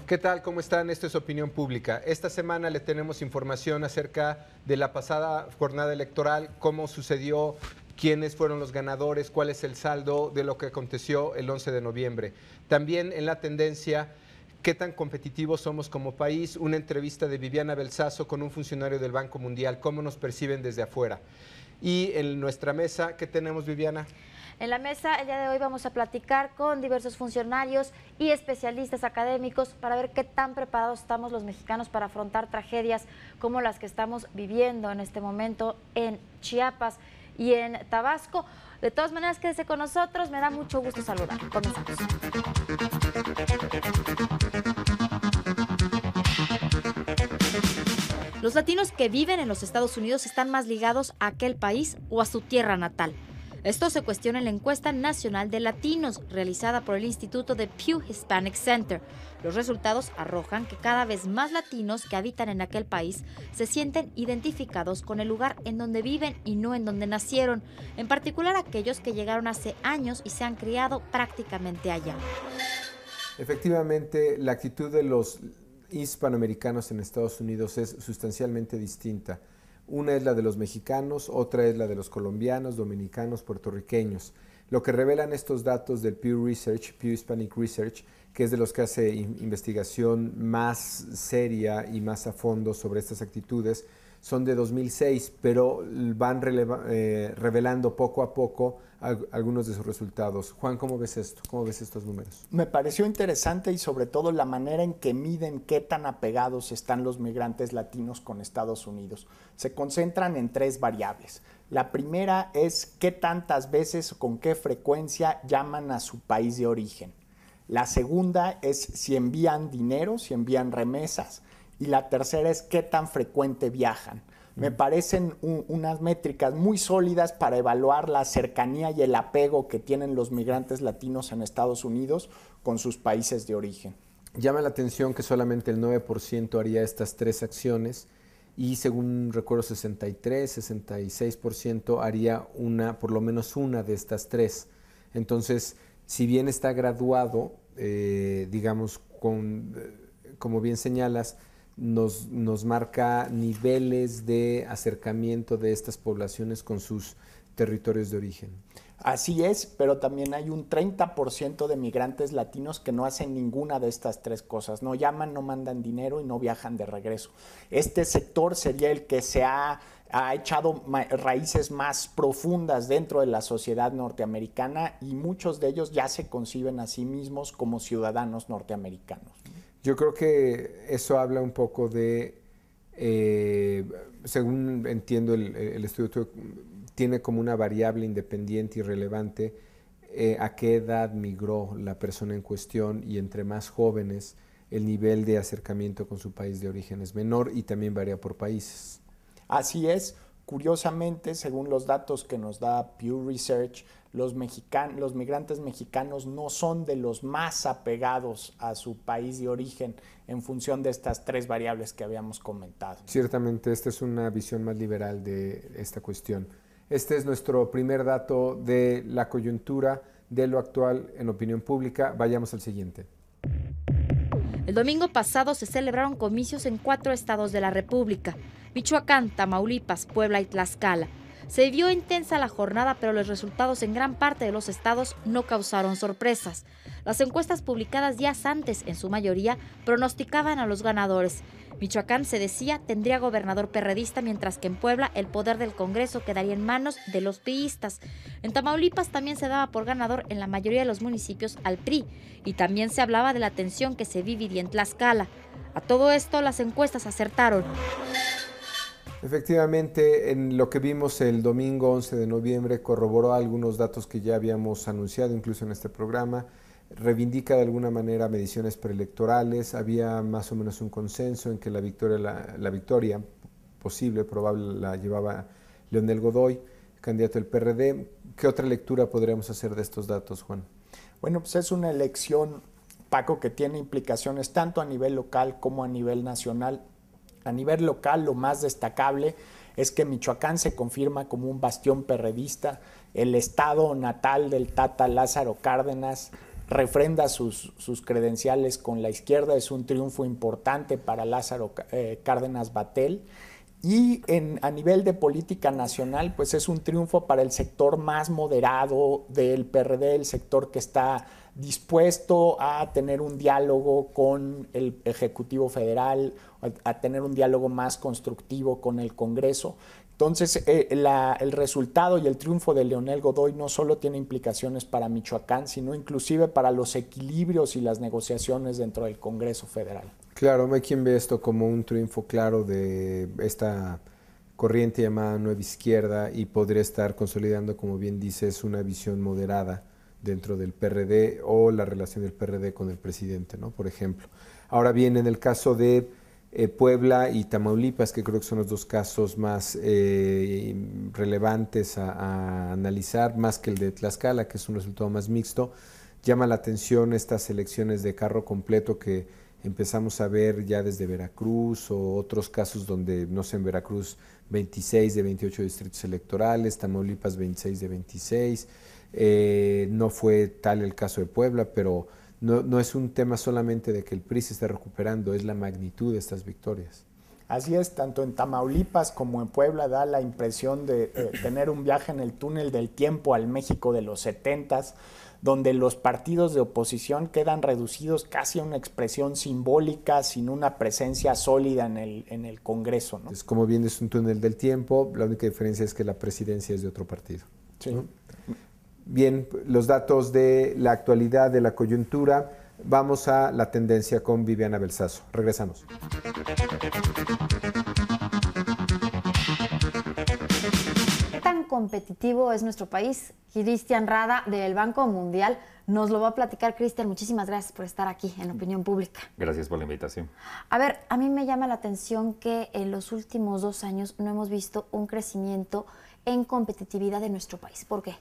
¿Qué tal? ¿Cómo están? Esto es Opinión Pública. Esta semana le tenemos información acerca de la pasada jornada electoral, cómo sucedió, quiénes fueron los ganadores, cuál es el saldo de lo que aconteció el 11 de noviembre. También en la tendencia, qué tan competitivos somos como país, una entrevista de Viviana Belsazo con un funcionario del Banco Mundial, cómo nos perciben desde afuera. Y en nuestra mesa, ¿qué tenemos, Viviana? En la mesa, el día de hoy vamos a platicar con diversos funcionarios y especialistas académicos para ver qué tan preparados estamos los mexicanos para afrontar tragedias como las que estamos viviendo en este momento en Chiapas y en Tabasco. De todas maneras, quédese con nosotros, me da mucho gusto saludar. Comenzamos. Los latinos que viven en los Estados Unidos están más ligados a aquel país o a su tierra natal. Esto se cuestiona en la encuesta nacional de latinos realizada por el Instituto de Pew Hispanic Center. Los resultados arrojan que cada vez más latinos que habitan en aquel país se sienten identificados con el lugar en donde viven y no en donde nacieron, en particular aquellos que llegaron hace años y se han criado prácticamente allá. Efectivamente, la actitud de los hispanoamericanos en Estados Unidos es sustancialmente distinta. Una es la de los mexicanos, otra es la de los colombianos, dominicanos, puertorriqueños. Lo que revelan estos datos del Pew Research, Pew Hispanic Research, que es de los que hace investigación más seria y más a fondo sobre estas actitudes, son de 2006, pero van revelando poco a poco algunos de sus resultados. Juan, ¿cómo ves esto? ¿Cómo ves estos números? Me pareció interesante y sobre todo la manera en que miden qué tan apegados están los migrantes latinos con Estados Unidos. Se concentran en tres variables. La primera es qué tantas veces o con qué frecuencia llaman a su país de origen. La segunda es si envían dinero, si envían remesas. Y la tercera es qué tan frecuente viajan. Me parecen unas métricas muy sólidas para evaluar la cercanía y el apego que tienen los migrantes latinos en Estados Unidos con sus países de origen. Llama la atención que solamente el 9% haría estas tres acciones y según recuerdo 66% haría por lo menos una de estas tres. Entonces, si bien está graduado, digamos, como bien señalas, nos marca niveles de acercamiento de estas poblaciones con sus territorios de origen. Así es, pero también hay un 30% de migrantes latinos que no hacen ninguna de estas tres cosas. No llaman, no mandan dinero y no viajan de regreso. Este sector sería el que se ha echado raíces más profundas dentro de la sociedad norteamericana y muchos de ellos ya se conciben a sí mismos como ciudadanos norteamericanos. Yo creo que eso habla un poco de, según entiendo el estudio, tiene como una variable independiente y relevante a qué edad migró la persona en cuestión y entre más jóvenes el nivel de acercamiento con su país de origen es menor y también varía por países. Así es. Curiosamente, según los datos que nos da Pew Research, los migrantes mexicanos no son de los más apegados a su país de origen en función de estas tres variables que habíamos comentado. Ciertamente, esta es una visión más liberal de esta cuestión. Este es nuestro primer dato de la coyuntura de lo actual en opinión pública. Vayamos al siguiente. El domingo pasado se celebraron comicios en 4 estados de la República: Michoacán, Tamaulipas, Puebla y Tlaxcala. Se vio intensa la jornada, pero los resultados en gran parte de los estados no causaron sorpresas. Las encuestas publicadas días antes, en su mayoría, pronosticaban a los ganadores. Michoacán, se decía, tendría gobernador perredista, mientras que en Puebla el poder del Congreso quedaría en manos de los priistas. En Tamaulipas también se daba por ganador en la mayoría de los municipios al PRI, y también se hablaba de la tensión que se viviría en Tlaxcala. A todo esto, las encuestas acertaron. Efectivamente, en lo que vimos el domingo 11 de noviembre corroboró algunos datos que ya habíamos anunciado incluso en este programa, reivindica de alguna manera mediciones preelectorales, había más o menos un consenso en que la victoria posible, probable, la llevaba Leonel Godoy, candidato del PRD. ¿Qué otra lectura podríamos hacer de estos datos, Juan? Bueno, pues es una elección, Paco, que tiene implicaciones tanto a nivel local como a nivel nacional. A nivel local, lo más destacable es que Michoacán se confirma como un bastión perredista, el estado natal del Tata Lázaro Cárdenas refrenda sus credenciales con la izquierda. Es un triunfo importante para Lázaro Cárdenas Batlle. Y a nivel de política nacional, pues es un triunfo para el sector más moderado del PRD, el sector que está dispuesto a tener un diálogo con el Ejecutivo Federal, a tener un diálogo más constructivo con el Congreso. Entonces, el resultado y el triunfo de Leonel Godoy no solo tiene implicaciones para Michoacán, sino inclusive para los equilibrios y las negociaciones dentro del Congreso Federal. Claro, hay quien ve esto como un triunfo claro de esta corriente llamada Nueva Izquierda y podría estar consolidando, como bien dices, una visión moderada dentro del PRD o la relación del PRD con el presidente, ¿no? Por ejemplo. Ahora bien, en el caso de Puebla y Tamaulipas, que creo que son los dos casos más relevantes a analizar, más que el de Tlaxcala, que es un resultado más mixto, llama la atención estas elecciones de carro completo que empezamos a ver ya desde Veracruz o otros casos donde, no sé, en Veracruz 26 de 28 distritos electorales, Tamaulipas 26 de 26, no fue tal el caso de Puebla, pero no es un tema solamente de que el PRI se esté recuperando, es la magnitud de estas victorias. Así es, tanto en Tamaulipas como en Puebla da la impresión de tener un viaje en el túnel del tiempo al México de los 70s, donde los partidos de oposición quedan reducidos casi a una expresión simbólica, sin una presencia sólida en el Congreso, ¿no? Es como bien es un túnel del tiempo, la única diferencia es que la presidencia es de otro partido. Sí. ¿No? Bien, los datos de la actualidad, de la coyuntura. Vamos a la tendencia con Viviana Belsazo. Regresamos. ¿Qué tan competitivo es nuestro país? Cristian Rada del Banco Mundial nos lo va a platicar. Cristian, muchísimas gracias por estar aquí en Opinión Pública. Gracias por la invitación. A ver, a mí me llama la atención que en los últimos 2 años no hemos visto un crecimiento en competitividad de nuestro país. ¿Por qué?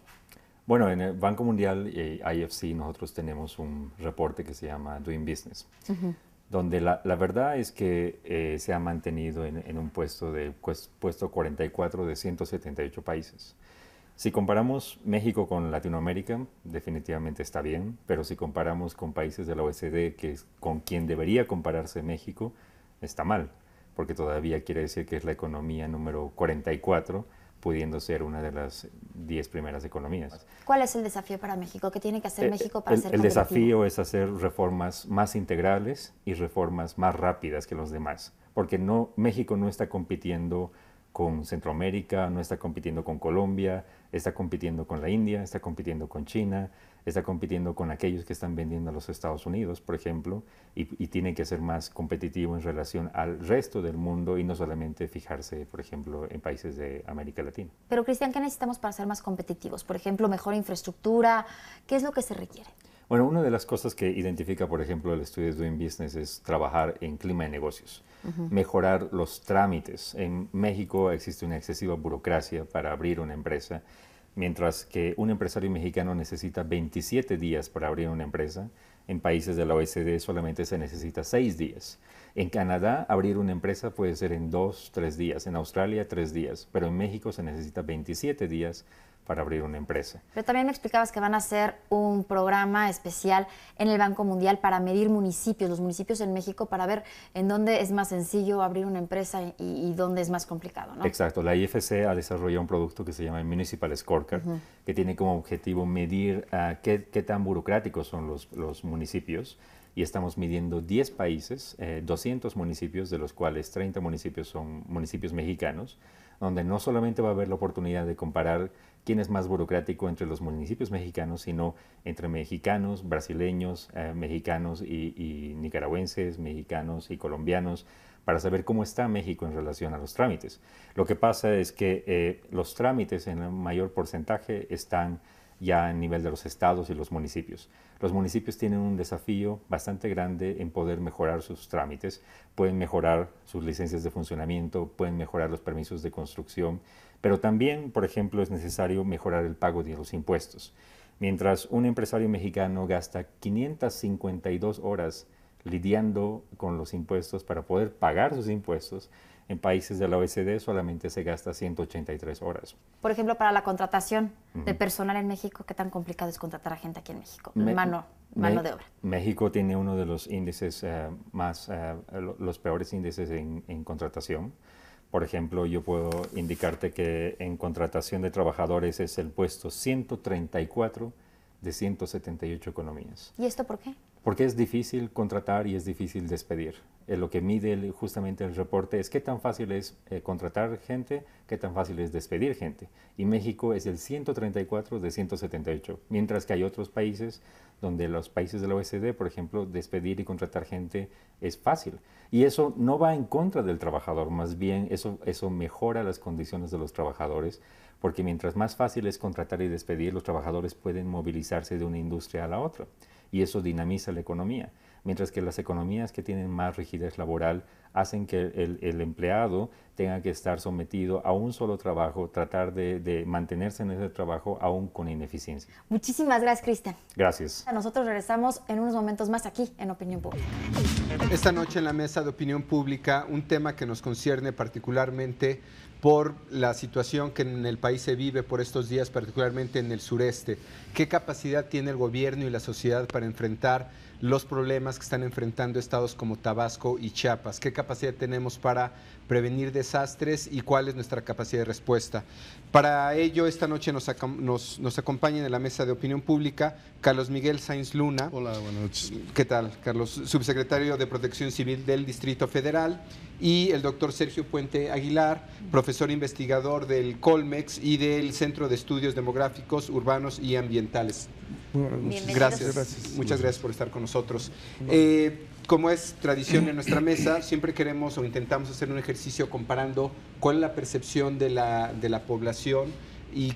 Bueno, en el Banco Mundial y IFC nosotros tenemos un reporte que se llama Doing Business, donde la verdad es que se ha mantenido en un puesto 44 de 178 países. Si comparamos México con Latinoamérica, definitivamente está bien, pero si comparamos con países de la OECD, que es con quien debería compararse México, está mal, porque todavía quiere decir que es la economía número 44, pudiendo ser una de las 10 primeras economías. ¿Cuál es el desafío para México? ¿Qué tiene que hacer México para ser competitivo? El desafío es hacer reformas más integrales y reformas más rápidas que los demás, porque México no está compitiendo con Centroamérica, no está compitiendo con Colombia, está compitiendo con la India, está compitiendo con China, está compitiendo con aquellos que están vendiendo a los Estados Unidos, por ejemplo, y tiene que ser más competitivo en relación al resto del mundo y no solamente fijarse, por ejemplo, en países de América Latina. Pero, Cristian, ¿qué necesitamos para ser más competitivos? Por ejemplo, mejor infraestructura. ¿Qué es lo que se requiere? Bueno, una de las cosas que identifica, por ejemplo, el estudio de Doing Business es trabajar en clima de negocios, mejorar los trámites. En México existe una excesiva burocracia para abrir una empresa, mientras que un empresario mexicano necesita 27 días para abrir una empresa. En países de la OECD solamente se necesita 6 días. En Canadá, abrir una empresa puede ser en 2, 3 días. En Australia, 3 días. Pero en México se necesita 27 días para abrir una empresa. Pero también me explicabas que van a hacer un programa especial en el Banco Mundial para medir municipios, los municipios en México, para ver en dónde es más sencillo abrir una empresa y dónde es más complicado, ¿no? Exacto. La IFC ha desarrollado un producto que se llama Municipal Scorecard, que tiene como objetivo medir qué tan burocráticos son los municipios. Y estamos midiendo 10 países, 200 municipios, de los cuales 30 municipios son municipios mexicanos, donde no solamente va a haber la oportunidad de comparar quién es más burocrático entre los municipios mexicanos, sino entre mexicanos, brasileños, mexicanos y nicaragüenses, mexicanos y colombianos, para saber cómo está México en relación a los trámites. Lo que pasa es que los trámites en el mayor porcentaje están ya a nivel de los estados y los municipios. Los municipios tienen un desafío bastante grande en poder mejorar sus trámites, pueden mejorar sus licencias de funcionamiento, pueden mejorar los permisos de construcción, pero también, por ejemplo, es necesario mejorar el pago de los impuestos. Mientras un empresario mexicano gasta 552 horas lidiando con los impuestos para poder pagar sus impuestos, en países de la OECD solamente se gasta 183 horas. Por ejemplo, para la contratación de personal en México, ¿qué tan complicado es contratar a gente aquí en México? mano de obra. México tiene uno de los índices los peores índices en contratación. Por ejemplo, yo puedo indicarte que en contratación de trabajadores es el puesto 134 de 178 economías. ¿Y esto por qué? Porque es difícil contratar y es difícil despedir. Lo que mide justamente el reporte es qué tan fácil es contratar gente, qué tan fácil es despedir gente. Y México es el 134 de 178, mientras que hay otros países donde los países de la OECD, por ejemplo, despedir y contratar gente es fácil. Y eso no va en contra del trabajador, más bien eso mejora las condiciones de los trabajadores, porque mientras más fácil es contratar y despedir, los trabajadores pueden movilizarse de una industria a la otra. Y eso dinamiza la economía, mientras que las economías que tienen más rigidez laboral hacen que el empleado tenga que estar sometido a un solo trabajo, tratar de mantenerse en ese trabajo aún con ineficiencia. Muchísimas gracias, Cristian. Gracias. Nosotros regresamos en unos momentos más aquí en Opinión Pública. Esta noche en la mesa de Opinión Pública, un tema que nos concierne particularmente por la situación que en el país se vive por estos días, particularmente en el sureste. ¿Qué capacidad tiene el gobierno y la sociedad para enfrentar los problemas que están enfrentando estados como Tabasco y Chiapas? ¿Qué capacidad tenemos para prevenir desastres y cuál es nuestra capacidad de respuesta? Para ello, esta noche nos acompañan en la mesa de Opinión Pública Carlos Miguel Sainz Luna. Hola, buenas noches. ¿Qué tal, Carlos? Subsecretario de Protección Civil del Distrito Federal, y el doctor Sergio Puente Aguilar, profesor investigador del Colmex y del Centro de Estudios Demográficos, Urbanos y Ambientales. Buenas noches. Gracias. Muchas gracias por estar con nosotros. Como es tradición en nuestra mesa, siempre queremos o intentamos hacer un ejercicio comparando cuál es la percepción de la población y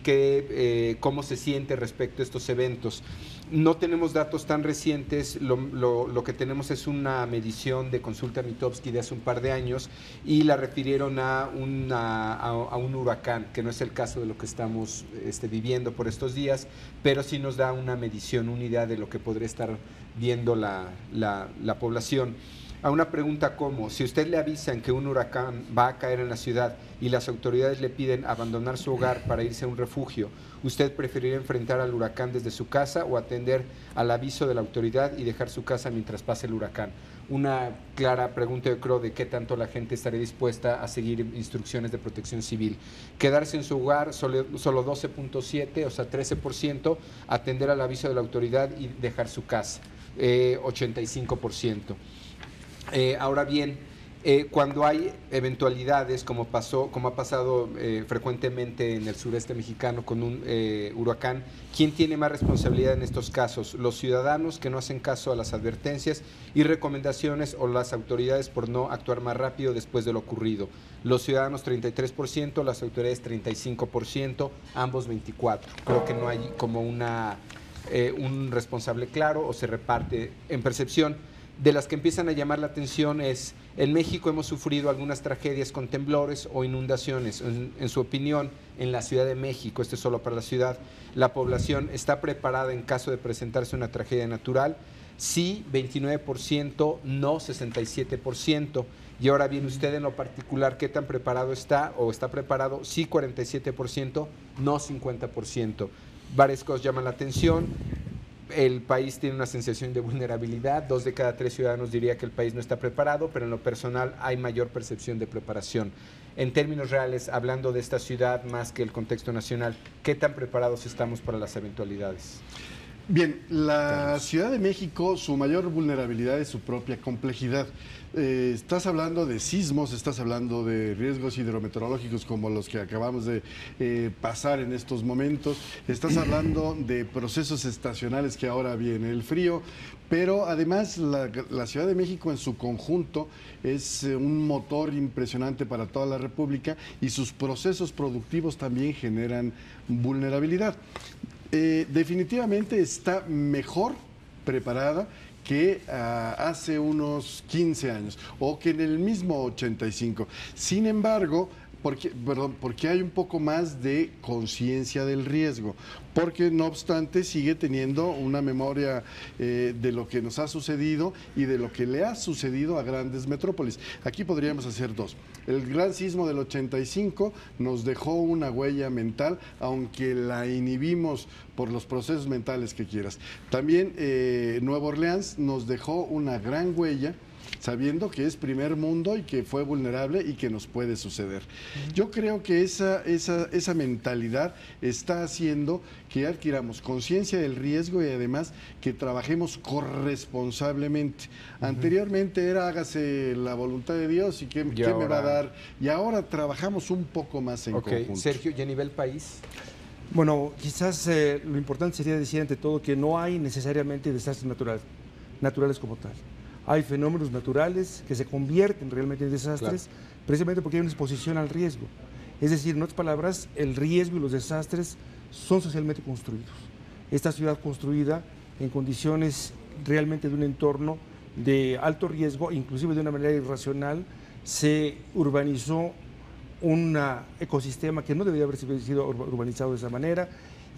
cómo se siente respecto a estos eventos. No tenemos datos tan recientes, lo que tenemos es una medición de Consulta Mitofsky de hace un par de años y la refirieron a un huracán, que no es el caso de lo que estamos viviendo por estos días, pero sí nos da una medición, una idea de lo que podría estar viendo la población. A una pregunta como, si usted le avisan que un huracán va a caer en la ciudad y las autoridades le piden abandonar su hogar para irse a un refugio, ¿usted preferiría enfrentar al huracán desde su casa o atender al aviso de la autoridad y dejar su casa mientras pase el huracán? Una clara pregunta, yo creo, de qué tanto la gente estaría dispuesta a seguir instrucciones de protección civil. Quedarse en su hogar, solo 12.7, o sea, 13%, atender al aviso de la autoridad y dejar su casa, 85%. Ahora bien, cuando hay eventualidades como ha pasado frecuentemente en el sureste mexicano con un huracán, ¿quién tiene más responsabilidad en estos casos? ¿Los ciudadanos que no hacen caso a las advertencias y recomendaciones o las autoridades por no actuar más rápido después de lo ocurrido? Los ciudadanos 33%, las autoridades 35%, ambos 24%. Creo que no hay como un responsable claro o se reparte en percepción. De las que empiezan a llamar la atención es, en México hemos sufrido algunas tragedias con temblores o inundaciones. En su opinión, en la Ciudad de México, esto es solo para la ciudad, ¿la población está preparada en caso de presentarse una tragedia natural? Sí, 29%, no 67%. Y ahora bien, usted en lo particular, ¿qué tan preparado está o está preparado? Sí, 47%, no 50%. Varias cosas llaman la atención. El país tiene una sensación de vulnerabilidad, 2 de cada 3 ciudadanos diría que el país no está preparado, pero en lo personal hay mayor percepción de preparación. En términos reales, hablando de esta ciudad más que el contexto nacional, ¿qué tan preparados estamos para las eventualidades? Bien, la Ciudad de México, su mayor vulnerabilidad es su propia complejidad. Estás hablando de sismos, estás hablando de riesgos hidrometeorológicos como los que acabamos de pasar en estos momentos, estás hablando de procesos estacionales que ahora viene el frío, pero además la Ciudad de México en su conjunto es un motor impresionante para toda la República y sus procesos productivos también generan vulnerabilidad. Definitivamente está mejor preparada que hace unos 15 años o que en el mismo 85. Sin embargo, porque hay un poco más de conciencia del riesgo, porque no obstante sigue teniendo una memoria de lo que nos ha sucedido y de lo que le ha sucedido a grandes metrópolis. Aquí podríamos hacer dos. El gran sismo del 85 nos dejó una huella mental, aunque la inhibimos por los procesos mentales que quieras. También Nueva Orleans nos dejó una gran huella, sabiendo que es primer mundo y que fue vulnerable y que nos puede suceder. Yo creo que esa mentalidad está haciendo que adquiramos conciencia del riesgo y además que trabajemos corresponsablemente. Anteriormente era hágase la voluntad de Dios y qué me va a dar, y ahora trabajamos un poco más en conjunto. Sergio, ¿y a nivel país? Bueno, quizás lo importante sería decir ante todo que no hay necesariamente desastres naturales como tal. Hay fenómenos naturales que se convierten realmente en desastres, precisamente porque hay una exposición al riesgo. Es decir, en otras palabras, el riesgo y los desastres son socialmente construidos. Esta ciudad construida en condiciones realmente de un entorno de alto riesgo, inclusive de una manera irracional, se urbanizó un ecosistema que no debería haber sido urbanizado de esa manera,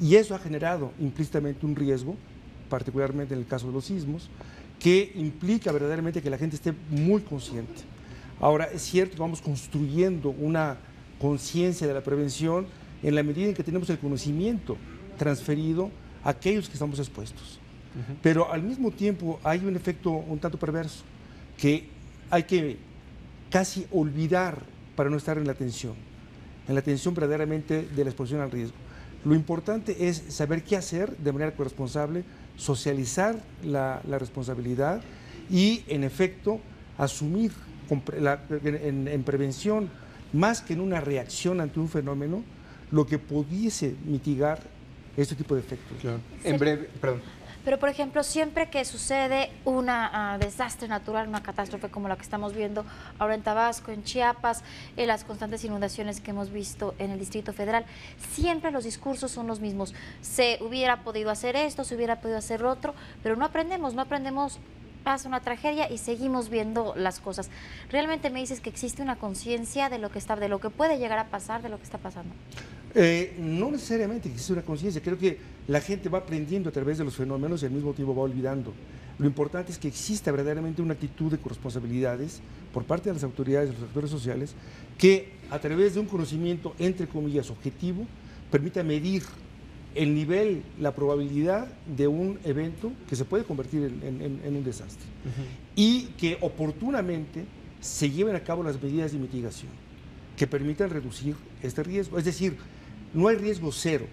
y eso ha generado implícitamente un riesgo, particularmente en el caso de los sismos, que implica verdaderamente que la gente esté muy consciente. Ahora, es cierto que vamos construyendo una conciencia de la prevención en la medida en que tenemos el conocimiento transferido a aquellos que estamos expuestos. Pero al mismo tiempo hay un efecto un tanto perverso que hay que casi olvidar para no estar en la tensión verdaderamente de la exposición al riesgo. Lo importante es saber qué hacer de manera corresponsable, socializar la responsabilidad y, en efecto, asumir en prevención, más que en una reacción ante un fenómeno, lo que pudiese mitigar este tipo de efectos. Claro. En breve, perdón. Pero, por ejemplo, siempre que sucede un desastre natural, una catástrofe como la que estamos viendo ahora en Tabasco, en Chiapas, en las constantes inundaciones que hemos visto en el Distrito Federal, siempre los discursos son los mismos. Se hubiera podido hacer esto, se hubiera podido hacer lo otro, pero no aprendemos, pasa una tragedia y seguimos viendo las cosas. ¿Realmente me dices que existe una conciencia de lo que puede llegar a pasar, de lo que está pasando? No necesariamente existe una conciencia, creo que la gente va aprendiendo a través de los fenómenos y al mismo tiempo va olvidando. Lo importante es que exista verdaderamente una actitud de corresponsabilidades por parte de las autoridades, de los actores sociales, que a través de un conocimiento, entre comillas, objetivo, permita medir el nivel, la probabilidad de un evento que se puede convertir en un desastre. Y que oportunamente se lleven a cabo las medidas de mitigación que permitan reducir este riesgo. Es decir, no hay riesgo cero.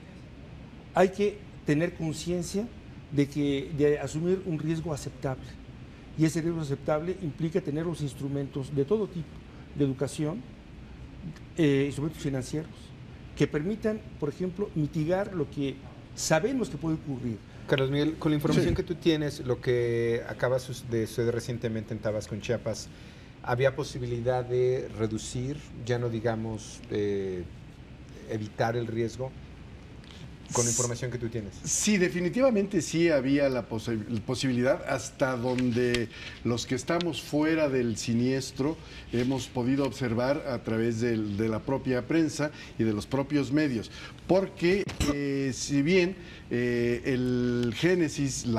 Hay que tener conciencia de asumir un riesgo aceptable. Y ese riesgo aceptable implica tener los instrumentos de todo tipo, de educación, instrumentos financieros, que permitan, por ejemplo, mitigar lo que sabemos que puede ocurrir. Carlos Miguel, con la información que tú tienes, lo que acaba de suceder recientemente en Tabasco, en Chiapas, ¿había posibilidad de reducir, ya no digamos evitar el riesgo, con la información que tú tienes? Sí, definitivamente sí había la posibilidad, hasta donde los que estamos fuera del siniestro hemos podido observar a través de la propia prensa y de los propios medios, porque si bien la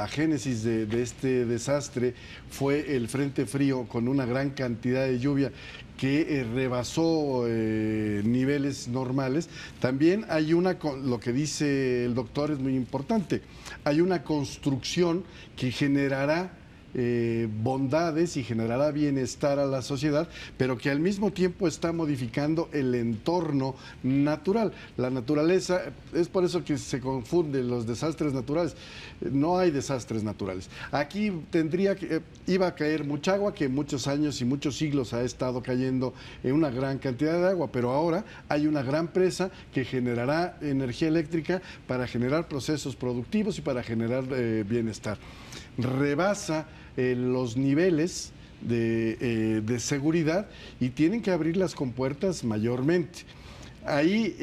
génesis de este desastre fue el frente frío con una gran cantidad de lluvia que rebasó niveles normales, también hay lo que dice el doctor es muy importante, hay una construcción que generará bondades y generará bienestar a la sociedad, pero que al mismo tiempo está modificando el entorno natural. La naturaleza, es por eso que se confunden los desastres naturales. No hay desastres naturales. Aquí iba a caer mucha agua, que muchos años y muchos siglos ha estado cayendo en una gran cantidad de agua, pero ahora hay una gran presa que generará energía eléctrica para generar procesos productivos y para generar bienestar. Rebasa los niveles de seguridad y tienen que abrir las compuertas mayormente. Ahí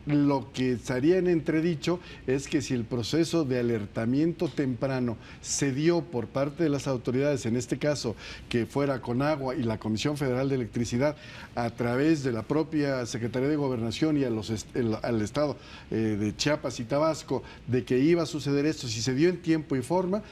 lo que estaría en entredicho es que si el proceso de alertamiento temprano se dio por parte de las autoridades, en este caso que fuera Conagua y la Comisión Federal de Electricidad, a través de la propia Secretaría de Gobernación y al Estado de Chiapas y Tabasco, de que iba a suceder esto, si se dio en tiempo y forma,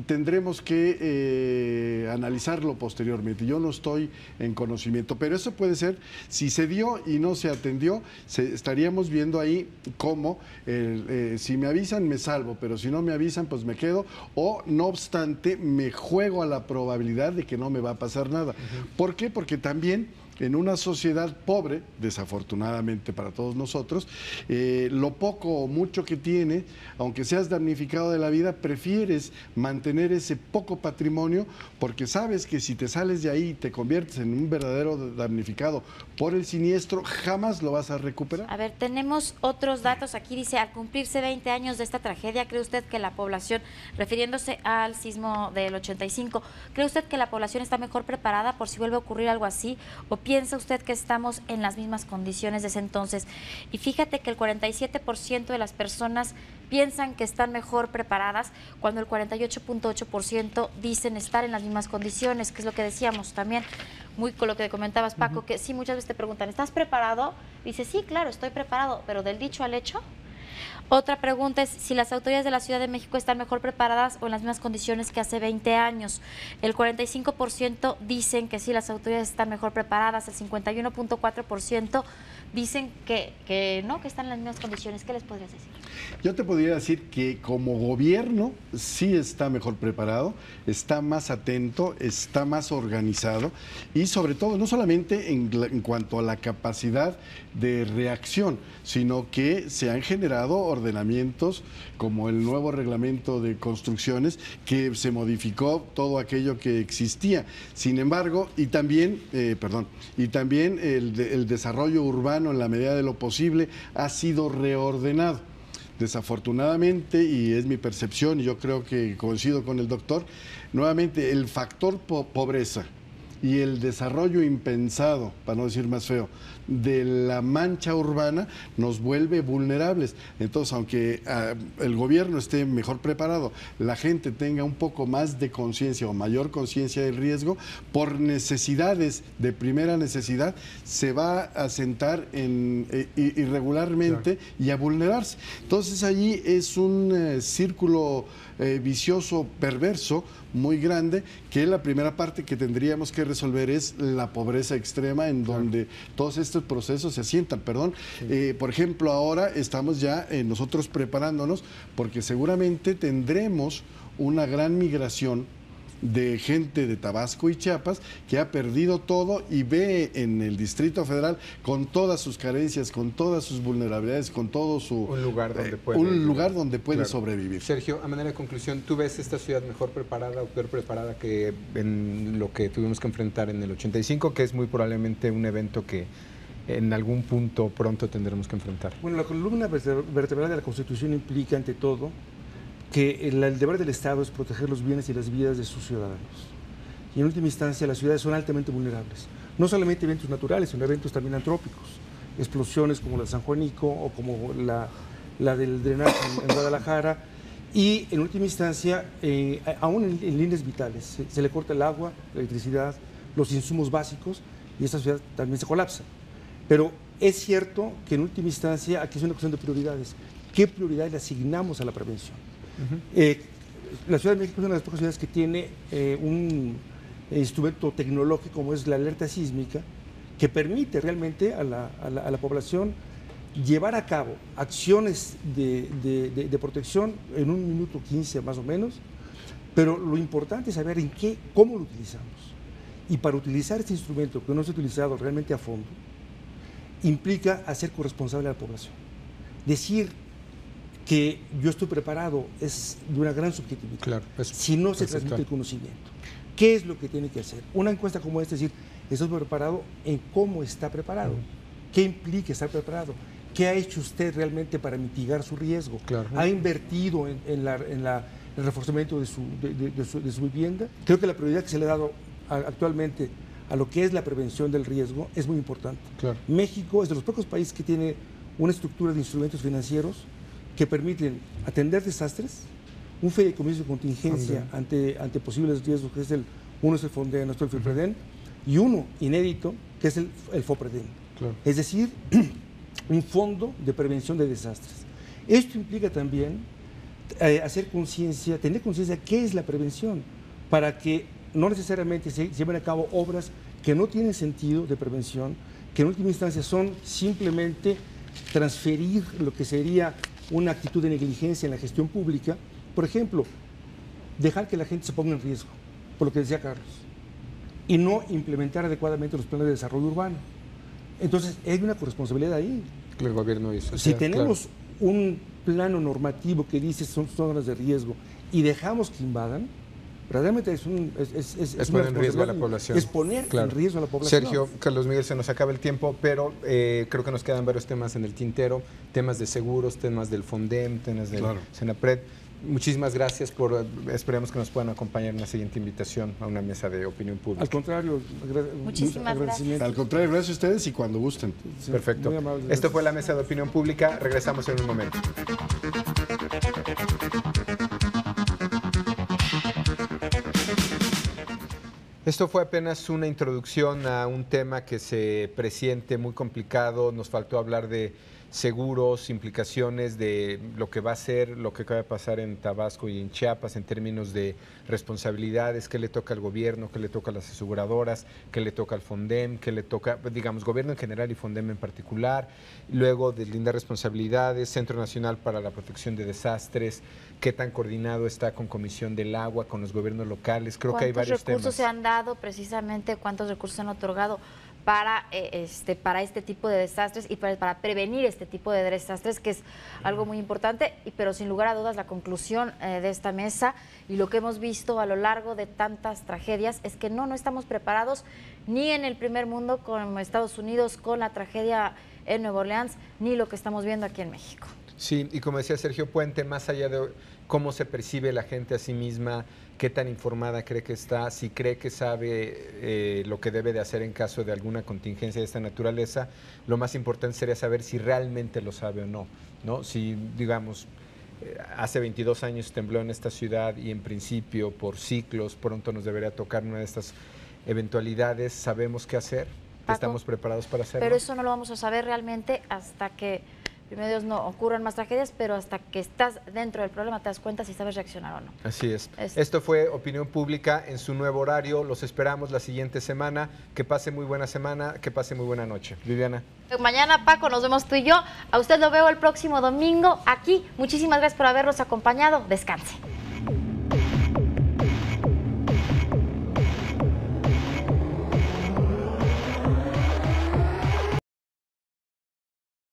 tendremos que analizarlo posteriormente. Yo no estoy en conocimiento, pero eso puede ser, si se dio y no se atendió, estaríamos viendo ahí cómo, si me avisan me salvo, pero si no me avisan pues me quedo, o no obstante me juego a la probabilidad de que no me va a pasar nada. ¿Por qué? Porque también en una sociedad pobre, desafortunadamente para todos nosotros, lo poco o mucho que tiene, aunque seas damnificado de la vida, prefieres mantener ese poco patrimonio porque sabes que si te sales de ahí y te conviertes en un verdadero damnificado por el siniestro, jamás lo vas a recuperar. A ver, tenemos otros datos. Aquí dice, al cumplirse 20 años de esta tragedia, ¿cree usted que la población, refiriéndose al sismo del 85, ¿cree usted que la población está mejor preparada por si vuelve a ocurrir algo así? ¿O piensa usted que estamos en las mismas condiciones de ese entonces? Y fíjate que el 47% de las personas piensan que están mejor preparadas, cuando el 48.8% dicen estar en las mismas condiciones, que es lo que decíamos también, muy con lo que comentabas, Paco, que sí, muchas veces te preguntan, ¿estás preparado? Dices, sí, claro, estoy preparado, pero del dicho al hecho. Otra pregunta es si las autoridades de la Ciudad de México están mejor preparadas o en las mismas condiciones que hace 20 años. El 45% dicen que sí, las autoridades están mejor preparadas, el 51.4% dicen que no, que están en las mismas condiciones. ¿Qué les podrías decir? Yo te podría decir que como gobierno sí está mejor preparado, está más atento, está más organizado y sobre todo no solamente en cuanto a la capacidad de reacción, sino que se han generado ordenamientos como el nuevo reglamento de construcciones que se modificó todo aquello que existía. Sin embargo, y también el desarrollo urbano en la medida de lo posible ha sido reordenado. Desafortunadamente, y es mi percepción, y yo creo que coincido con el doctor, nuevamente el factor pobreza y el desarrollo impensado, para no decir más feo, de la mancha urbana nos vuelve vulnerables. Entonces, aunque el gobierno esté mejor preparado, la gente tenga un poco más de conciencia o mayor conciencia del riesgo, por necesidades de primera necesidad, se va a sentar irregularmente y a vulnerarse. Entonces, allí es un círculo vicioso, perverso, muy grande, que la primera parte que tendríamos que resolver es la pobreza extrema, en donde todos estos procesos se asientan. Por ejemplo, ahora estamos ya nosotros preparándonos porque seguramente tendremos una gran migración de gente de Tabasco y Chiapas que ha perdido todo y ve en el Distrito Federal, con todas sus carencias, con todas sus vulnerabilidades, con todo su... Un lugar donde puede, claro, sobrevivir. Sergio, a manera de conclusión, ¿tú ves esta ciudad mejor preparada o peor preparada que en lo que tuvimos que enfrentar en el 85, que es muy probablemente un evento que en algún punto pronto tendremos que enfrentar? Bueno, la columna vertebral de la Constitución implica, ante todo, que el deber del Estado es proteger los bienes y las vidas de sus ciudadanos. Y en última instancia, las ciudades son altamente vulnerables. No solamente eventos naturales, sino eventos también antrópicos. Explosiones como la de San Juanico o como la del drenaje en Guadalajara. Y en última instancia, aún en líneas vitales, se le corta el agua, la electricidad, los insumos básicos, y esta ciudad también se colapsa. Pero es cierto que en última instancia aquí es una cuestión de prioridades. ¿Qué prioridad le asignamos a la prevención? La Ciudad de México es una de las pocas ciudades que tiene un instrumento tecnológico como es la alerta sísmica, que permite realmente a la población llevar a cabo acciones de protección en 1 minuto 15 más o menos, pero lo importante es saber cómo lo utilizamos. Y para utilizar este instrumento que no se ha utilizado realmente a fondo, implica hacer corresponsable a la población. Decir que yo estoy preparado es de una gran subjetividad. Claro, si no se transmite el conocimiento. ¿Qué es lo que tiene que hacer? Una encuesta como esta es decir, ¿estoy preparado en cómo está preparado? ¿Qué implica estar preparado? ¿Qué ha hecho usted realmente para mitigar su riesgo? Claro. ¿Ha invertido en el reforzamiento de su vivienda? Creo que la prioridad que se le ha dado actualmente a lo que es la prevención del riesgo es muy importante. Claro. México es de los pocos países que tiene una estructura de instrumentos financieros que permiten atender desastres, un fideicomiso de contingencia ante posibles riesgos, que es uno es el FONDEN, otro el FIPREDEN, y uno inédito, que es el FOPREDEN. Claro. Es decir, un fondo de prevención de desastres. Esto implica también hacer conciencia, tener conciencia de qué es la prevención, para que no necesariamente se lleven a cabo obras que no tienen sentido de prevención, que en última instancia son simplemente transferir lo que sería una actitud de negligencia en la gestión pública. Por ejemplo, dejar que la gente se ponga en riesgo, por lo que decía Carlos, y no implementar adecuadamente los planes de desarrollo urbano. Entonces, hay una corresponsabilidad ahí. El gobierno hizo. Si tenemos un plano normativo que dice son zonas de riesgo y dejamos que invadan, realmente es poner en riesgo a la población. Es poner en riesgo a la población. Sergio, Carlos Miguel, se nos acaba el tiempo, pero creo que nos quedan varios temas en el tintero, temas de seguros, temas del FONDEM, temas del Senapred. Muchísimas gracias esperemos que nos puedan acompañar en una siguiente invitación a una mesa de opinión pública. Al contrario, muchísimas gracias. Al contrario, gracias a ustedes y cuando gusten. Sí, perfecto. Esto fue la mesa de opinión pública. Regresamos en un momento. Esto fue apenas una introducción a un tema que se presiente muy complicado. Nos faltó hablar de seguros, implicaciones de lo que va a ser, lo que acaba de pasar en Tabasco y en Chiapas en términos de responsabilidades, qué le toca al gobierno, qué le toca a las aseguradoras, qué le toca al FONDEM, qué le toca, digamos, gobierno en general y FONDEM en particular. Luego, deslindar responsabilidades, Centro Nacional para la Protección de Desastres, qué tan coordinado está con Comisión del Agua, con los gobiernos locales. Creo que hay varios temas. ¿Cuántos recursos se han dado precisamente, cuántos recursos se han otorgado para este tipo de desastres y para prevenir este tipo de desastres, que es algo muy importante, pero sin lugar a dudas la conclusión de esta mesa y lo que hemos visto a lo largo de tantas tragedias es que no estamos preparados ni en el primer mundo como Estados Unidos con la tragedia en Nueva Orleans, ni lo que estamos viendo aquí en México. Sí, y como decía Sergio Puente, más allá de cómo se percibe la gente a sí misma, qué tan informada cree que está, si cree que sabe lo que debe de hacer en caso de alguna contingencia de esta naturaleza, lo más importante sería saber si realmente lo sabe o no, ¿no? Si, digamos, hace 22 años tembló en esta ciudad y en principio por ciclos pronto nos debería tocar una de estas eventualidades, ¿sabemos qué hacer? Paco, ¿estamos preparados para hacerlo? Pero eso no lo vamos a saber realmente hasta que, primero Dios, no ocurran más tragedias, pero hasta que estás dentro del problema te das cuenta si sabes reaccionar o no. Así es. Esto fue Opinión Pública en su nuevo horario. Los esperamos la siguiente semana. Que pase muy buena semana, que pase muy buena noche. Viviana. Mañana, Paco, nos vemos tú y yo. A usted lo veo el próximo domingo aquí. Muchísimas gracias por habernos acompañado. Descanse.